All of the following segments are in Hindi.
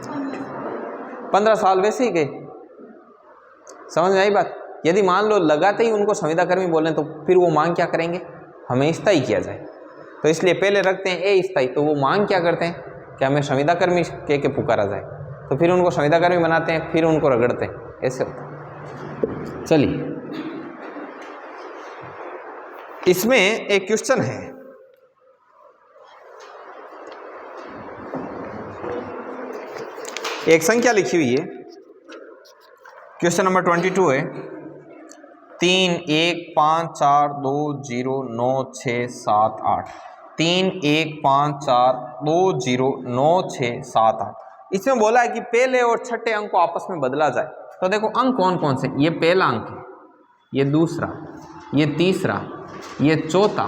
15 साल वैसे ही गए। समझ में आई बात? यदि मान लो लगाते ही उनको संविदा कर्मी बोले तो फिर वो मांग क्या करेंगे, हमें स्थायी किया जाए। तो इसलिए पहले रखते हैं ए स्थायी, तो वो मांग क्या करते हैं कि हमें संविदा कर्मी कह के पुकारा जाए, तो फिर उनको संविदा कर्मी बनाते हैं, फिर उनको रगड़ते हैं, ऐसे होता है। चलिए इसमें एक क्वेश्चन है, एक संख्या लिखी हुई है, क्वेश्चन नंबर 22 है 3 1 5 4 2 0 9 6 7 8 3 1 5 4 2 0 9 6 7 8। इसमें बोला है कि पहले और छठे अंक को आपस में बदला जाए। तो देखो अंक कौन कौन से, ये पहला अंक है, ये दूसरा, ये तीसरा, ये चौथा,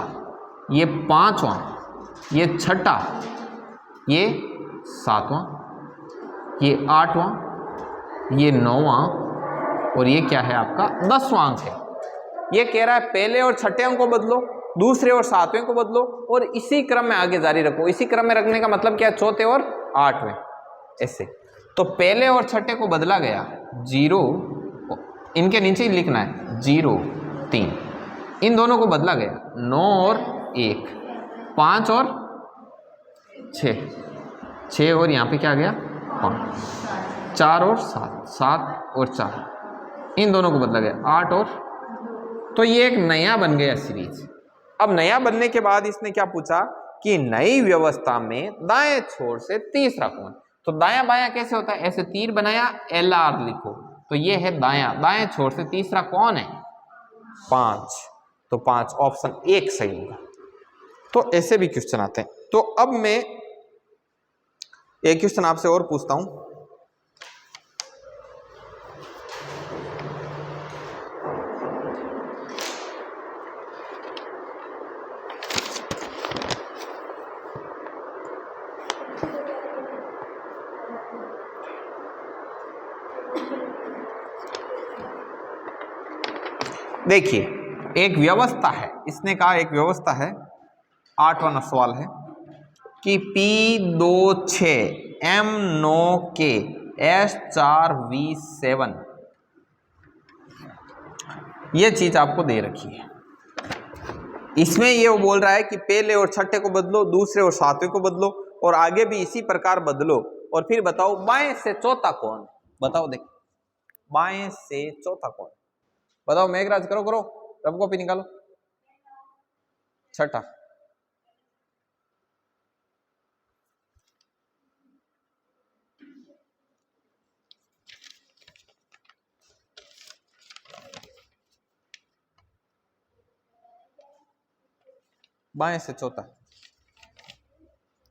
ये पांचवा, ये छठा, ये सातवां, ये आठवां, ये नौवां और ये क्या है आपका 10वां अंक है। ये कह रहा है पहले और छठे अंक को बदलो, दूसरे और सातवें को बदलो और इसी क्रम में आगे जारी रखो। इसी क्रम में रखने का मतलब क्या है, चौथे और आठवें ऐसे। तो पहले और छठे को बदला गया 0, इनके नीचे ही लिखना है 0 3, इन दोनों को बदला गया 9 और 1, 5 और 6 और यहाँ पे क्या गया 5, 4 और 7, 7 और 4, इन दोनों को बदला गया 8 और, तो ये एक नया बन गया सीरीज। अब नया बनने के बाद इसने क्या पूछा कि नई व्यवस्था में दाएं छोर से तीसरा कौन। तो दायां बायां कैसे होता है, ऐसे तीर बनाया LR लिखो, तो ये है दायां, दाएं छोर से तीसरा कौन है 5, तो 5 ऑप्शन 1 सही होगा। तो ऐसे भी क्वेश्चन आते हैं। तो अब मैं एक क्वेश्चन आपसे और पूछता हूं, देखिए एक व्यवस्था है, इसने कहा एक व्यवस्था है, 8वां सवाल है कि P26 M9K S4V7, ये चीज आपको दे रखी है। इसमें ये वो बोल रहा है कि पहले और छठे को बदलो, दूसरे और सातवें को बदलो और आगे भी इसी प्रकार बदलो और फिर बताओ बाएं से चौथा कौन। बताओ देखो बाएं से चौथा कौन, बताओ मेघराज, करो करो, रब कॉपी निकालो। छठा, बाएं से चौथा,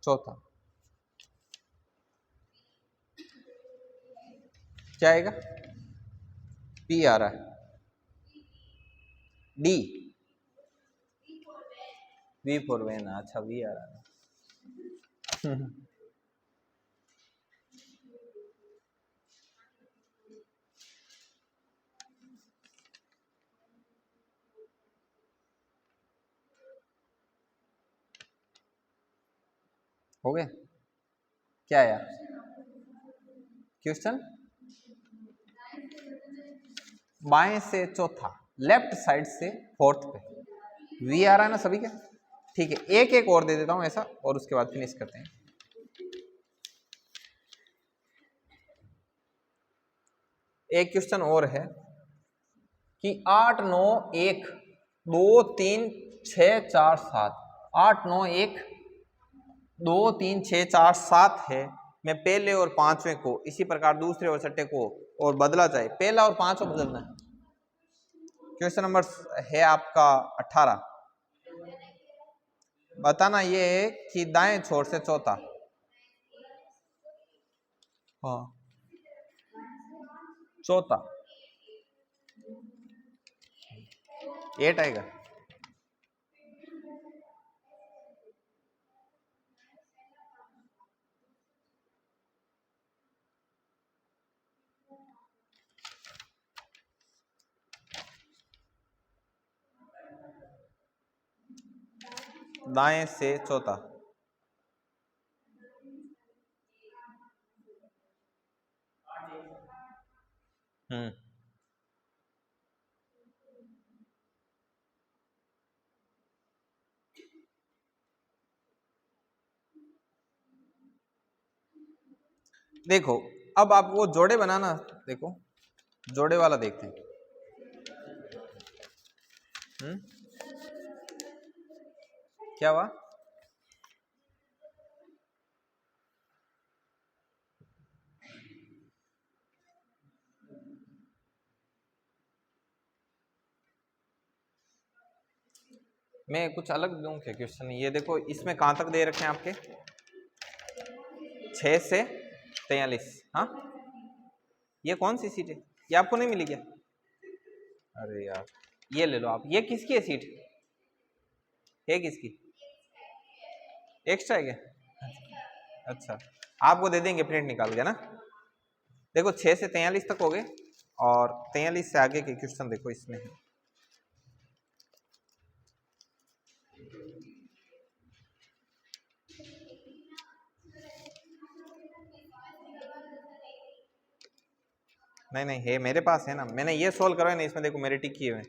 चौथा क्या आएगा, पी आ रहा है, डी वी फॉर वैन, अच्छा वी आ रहा है। हो गया क्या यार क्वेश्चन, बाएं से चौथा, लेफ्ट साइड से फोर्थ पे वी आ रहा है ना सभी के। ठीक है एक एक और दे देता हूं ऐसा और उसके बाद फिनिश करते हैं। एक क्वेश्चन और है कि 8 9 1 2 3 6 4 7, 8 9 1 2 3 6 4 7 है। मैं पहले और पांचवें को इसी प्रकार दूसरे और छठे को और बदला जाए, पहला और पांचवा बदलना है। क्वेश्चन नंबर है आपका 18, बताना ये है कि दाएं छोर से चौथा, हाँ चौथा 8 आएगा। दाएं से चौथा, हम्म, देखो अब आप वो जोड़े बनाना, देखो जोड़े वाला देखते हैं। क्या हुआ? मैं कुछ अलग दूं क्या क्वेश्चन? ये देखो इसमें कहां तक दे रखे हैं आपके, 6 से 43। हाँ, ये कौन सी सीट है? ये आपको नहीं मिली क्या? अरे यार, ये ले लो आप। ये किसकी है सीट? है किसकी? एक्स्ट्रा है क्या? अच्छा, आपको दे देंगे प्रिंट निकाल के ना। देखो 6 से 43 तक हो गए, और 43 से आगे के क्वेश्चन देखो इसमें है। नहीं नहीं है, मेरे पास है ना, मैंने ये सोल्व करवाया ना, इसमें देखो मेरे टिक किए हुए।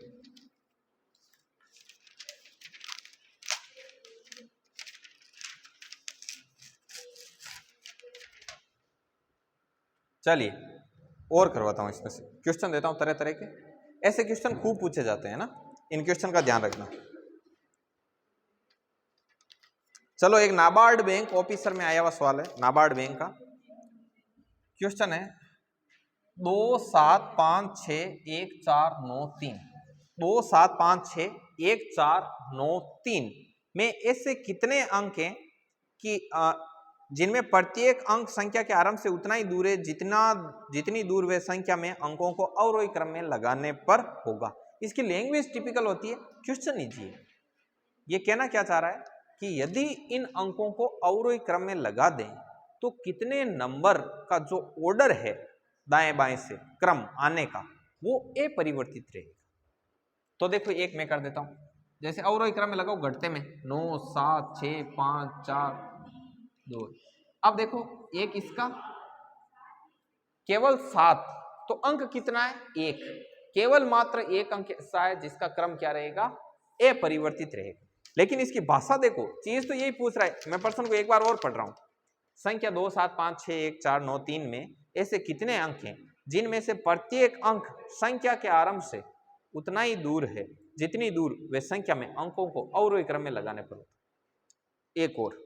चलिए और करवाता हूँ इसमें से क्वेश्चन देता हूँ तरह तरह के। ऐसे क्वेश्चन खूब पूछे जाते हैं ना, इन क्वेश्चन का ध्यान रखना। चलो एक नाबार्ड बैंक ऑफिसर में आया हुआ सवाल है, नाबार्ड बैंक का क्वेश्चन है 27561493। 27561493 में ऐसे कितने अंक हैं कि जिनमें प्रत्येक अंक संख्या के आरंभ से उतना ही दूर है जितनी दूर वे संख्या में अंकों को अवरोही क्रम में लगाने पर होगा। इसकी लैंग्वेज टिपिकल होती है, क्वेश्चन लीजिए। ये कहना क्या चाह रहा है कि यदि इन अंकों को अवरोही क्रम में लगा दें तो कितने नंबर का जो ऑर्डर है दाएं बाएं से क्रम आने का, वो अपरिवर्तित रहेगा। तो देखो एक मैं कर देता हूं, जैसे अवरोही क्रम में लगाओ घटते में 9 7 6 5 4 2। अब देखो एक इसका केवल 7, तो अंक कितना है? 1। केवल मात्र एक अंक ऐसा है जिसका क्रम क्या रहेगा? अपरिवर्तित रहेगा। लेकिन इसकी भाषा देखो, चीज तो यही पूछ रहा है। मैं प्रश्न को एक बार और पढ़ रहा हूं। संख्या 2 7 5 6 1 4 9 3 में ऐसे कितने अंक हैं जिनमें से प्रत्येक अंक संख्या के आरंभ से उतना ही दूर है जितनी दूर वे संख्या में अंकों को अवरोही क्रम में लगाने पर होता। एक और,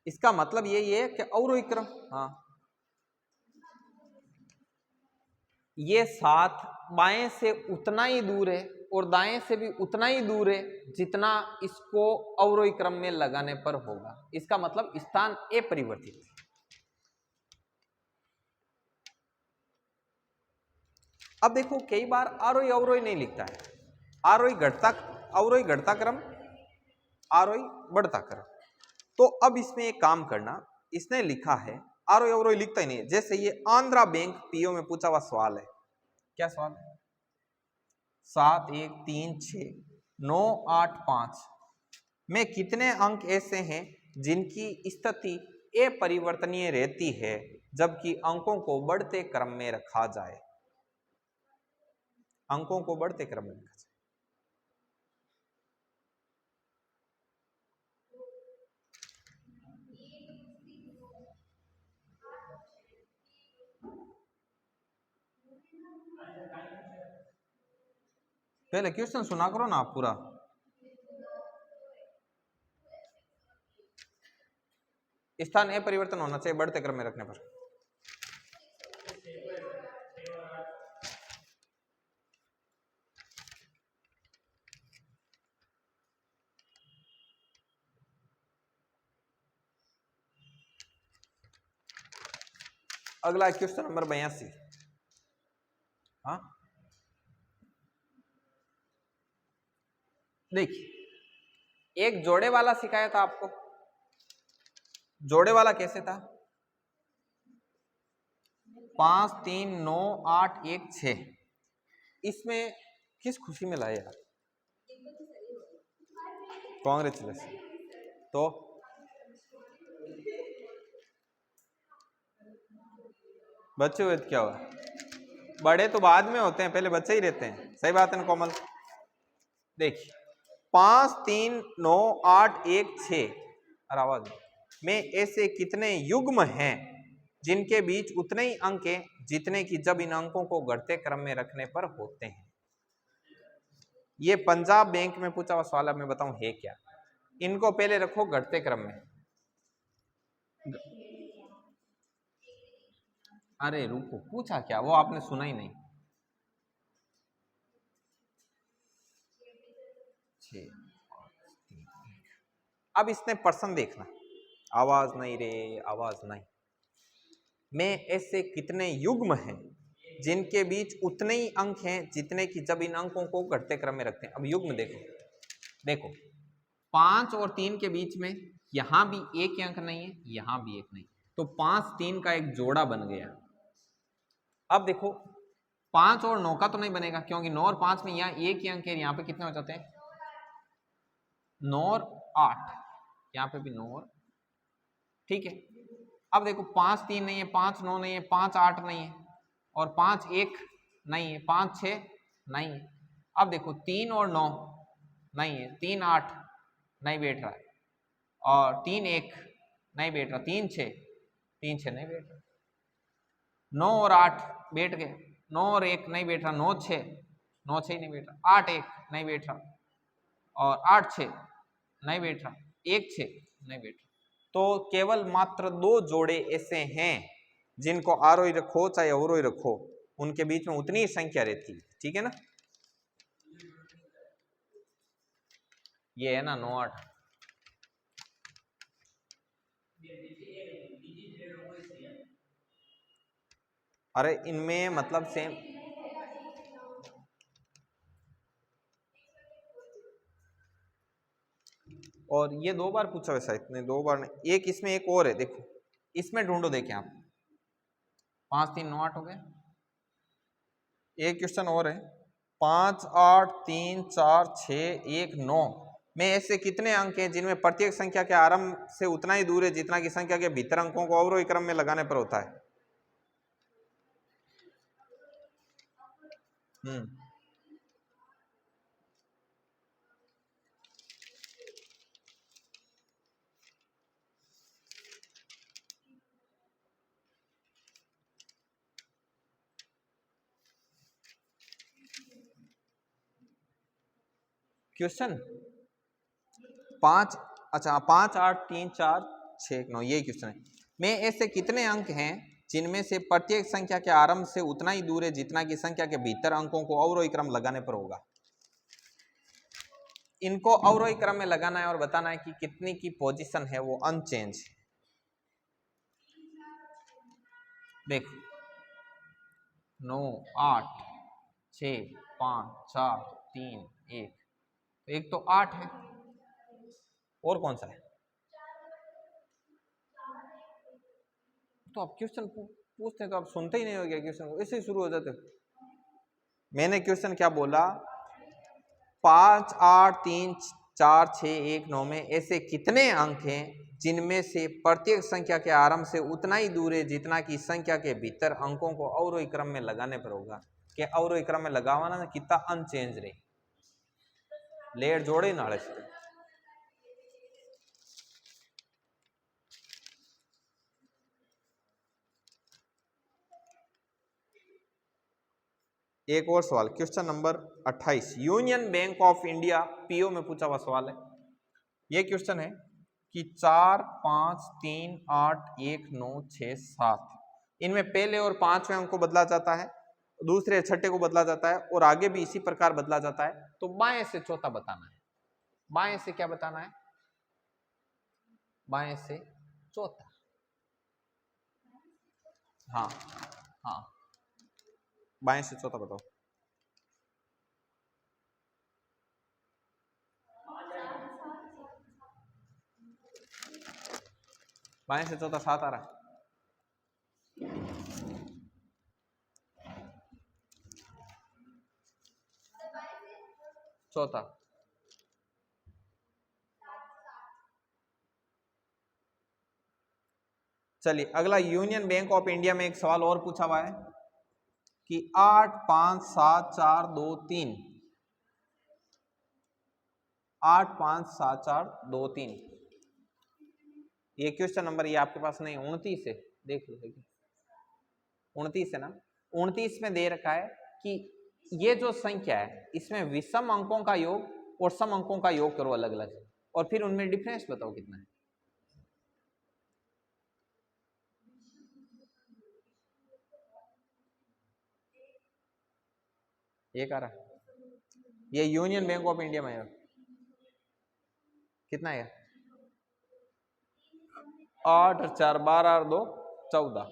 इसका मतलब यही है कि अवरोही क्रम, हाँ, ये 7 बाएं से उतना ही दूर है और दाएं से भी उतना ही दूर है जितना इसको अवरोही क्रम में लगाने पर होगा। इसका मतलब स्थान अपरिवर्तित। अब देखो कई बार आरोही अवरोही नहीं लिखता है, आरोही घटता, अवरोही घटता क्रम, आरोही बढ़ता क्रम। तो अब इसमें एक काम करना, इसने लिखा है आरोही अवरोही लिखता ही नहीं है। जैसे ये आंध्रा बैंक पीओ में पूछा हुआ सवाल है, क्या सवाल है? 7 1 3 6 9 8 5 में कितने अंक ऐसे हैं जिनकी स्थिति अपरिवर्तनीय रहती है जबकि अंकों को बढ़ते क्रम में रखा जाए? अंकों को बढ़ते क्रम में रखा जाए। पहले क्वेश्चन सुना करो ना आप पूरा। स्थान अपरिवर्तन होना चाहिए बढ़ते क्रम में रखने पर। अगला क्वेश्चन नंबर 82। हाँ देखिए, एक जोड़े वाला सिखाया था आपको। जोड़े वाला कैसे था? 5 3 9 8 1 6। इसमें किस खुशी में लाए यार? कांग्रेचुलेशन। तो बच्चे हुए तो क्या हुआ, बड़े तो बाद में होते हैं, पहले बच्चे ही रहते हैं। सही बात है ना कोमल? देखिए 5 3 9 8 1 6 और आवाज में ऐसे कितने युग्म हैं जिनके बीच उतने ही अंक हैं जितने कि जब इन अंकों को घटते क्रम में रखने पर होते हैं। ये पंजाब बैंक में पूछा हुआ सवाल है, मैं बताऊं है क्या। इनको पहले रखो घटते क्रम में। अरे रुको, पूछा क्या वो आपने सुना ही नहीं। 6 अब इसने पर्सन देखना, आवाज नहीं रे, आवाज नहीं। में ऐसे कितने युग्म हैं जिनके बीच उतने ही अंक हैं जितने कि जब इन अंकों को घटते क्रम में रखते हैं। अब युग्म देखो, देखो 5 और 3 के बीच में यहां भी एक ही अंक नहीं है, यहां भी एक नहीं, तो 5 3 का एक जोड़ा बन गया। अब देखो 5 और 9 का तो नहीं बनेगा, क्योंकि 9 और 5 में यहाँ एक ही अंक है, यहाँ पे कितने हो जाते हैं 9 और 8, यहाँ पे भी 9 और, ठीक है। अब देखो 5 3 नहीं है, 5 9 नहीं है, 5 8 नहीं है, और 5 1 नहीं है, 5 6 नहीं है। अब देखो 3 और 9 नहीं है, 3 8 नहीं बैठ रहा है, और 3 1 नहीं बैठ रहा, 3 6 नहीं बैठ रहा, 9 और 8 बैठ गए, 9 और 1 नहीं बैठ रहा, 9 6 नहीं बैठ रहा, 8 1 नहीं बैठ रहा, और 8 6 नहीं बैठ रहा, 1 6 नहीं बैठ रहा। तो केवल मात्र 2 जोड़े ऐसे हैं जिनको आरोही रखो चाहे अवरोही रखो, उनके बीच में उतनी ही संख्या रहती है, ठीक है ना। ये है ना 9 8, अरे इनमें मतलब सेम, और ये 2 बार पूछा वैसा, इतने 2 बार नहीं। एक इसमें एक और है, देखो इसमें ढूंढो, देखें आप 5 3 9 8 हो गए। एक क्वेश्चन और है 5 8 3 4 6 1 9 में ऐसे कितने अंक हैं जिनमें प्रत्येक संख्या के आरंभ से उतना ही दूर है जितना की संख्या के भीतर अंकों को अवरोही क्रम में लगाने पर होता है। क्वेश्चन 5, अच्छा 5 8 3 4 6 9 ये क्वेश्चन है। में ऐसे कितने अंक हैं जिनमें से प्रत्येक संख्या के आरंभ से उतना ही दूर है जितना की संख्या के भीतर अंकों को अवरोही क्रम लगाने पर होगा। इनको अवरोही क्रम में लगाना है और बताना है कि कितनी की पोजीशन है वो अनचेंज है। देखो 9 8 6 5 4 3 1, एक तो 8 है, और कौन सा है, तो आप क्वेश्चन पूछते हैं तो आप सुनते ही नहीं हो, गया क्वेश्चन ऐसे ही शुरू हो जाते। मैंने क्वेश्चन क्या बोला, 5 8 3 4 6 1 9 में ऐसे कितने अंक हैं जिनमें से प्रत्येक संख्या के आरंभ से उतना ही दूर है जितना की संख्या के भीतर अंकों को अवरोही क्रम में लगाने पर होगा। कि अवरोही क्रम में लगावाना ना कितना अनचेंज रहे, लेट जोड़े नाले से। एक और सवाल, question number 28, union bank of India PO में पूछा हुआ सवाल है। यह क्वेश्चन है कि 4 5 3 8 1 9 6 7, इनमें पहले और 5वें अंक को बदला जाता है, दूसरे छठे को बदला जाता है, और आगे भी इसी प्रकार बदला जाता है। तो बाएं से चौथा बताना है। बाएं से क्या बताना है, बाएं से चौथा, हाँ हाँ, बाएं से चौथा बताओ। बाएं से चौथा 7 आ रहा है। चौथा चलिए अगला, यूनियन बैंक ऑफ इंडिया में एक सवाल और पूछा हुआ है कि 8 5 7 4 2 3, 8 5 7 4 2 3, ये क्वेश्चन नंबर ये आपके पास नहीं, 29 है, देख लो, देखिए 29 है ना। 29 में दे रखा है कि ये जो संख्या है इसमें विषम अंकों का योग और सम अंकों का योग करो अलग अलग, और फिर उनमें डिफरेंस बताओ कितना है। एक आ रहा, ये यूनियन बैंक ऑफ इंडिया में है, कितना है? 8 और 4 12 और 2 14,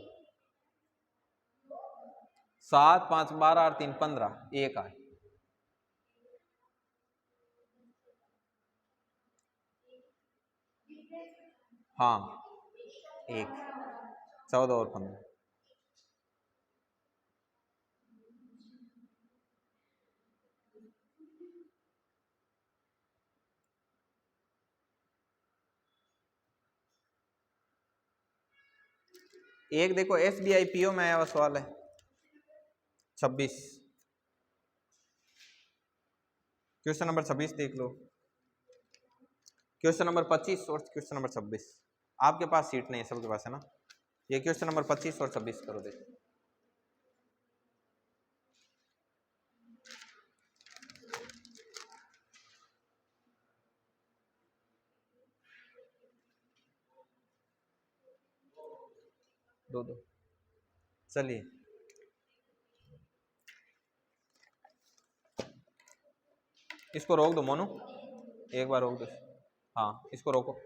7 5 12 और 3 15, एक आए। हाँ, एक, 14 और 15। एक देखो SBI PO में आया हुआ सवाल है 26, क्वेश्चन नंबर 26 देख लो, क्वेश्चन नंबर 25 और क्वेश्चन नंबर 26, आपके पास सीट नहीं है, सबके पास है ना। ये क्वेश्चन नंबर 25 और 26 करो, देखो दो दो। चलिए इसको रोक दो मोनू, एक बार रोक दो, हाँ इसको रोको।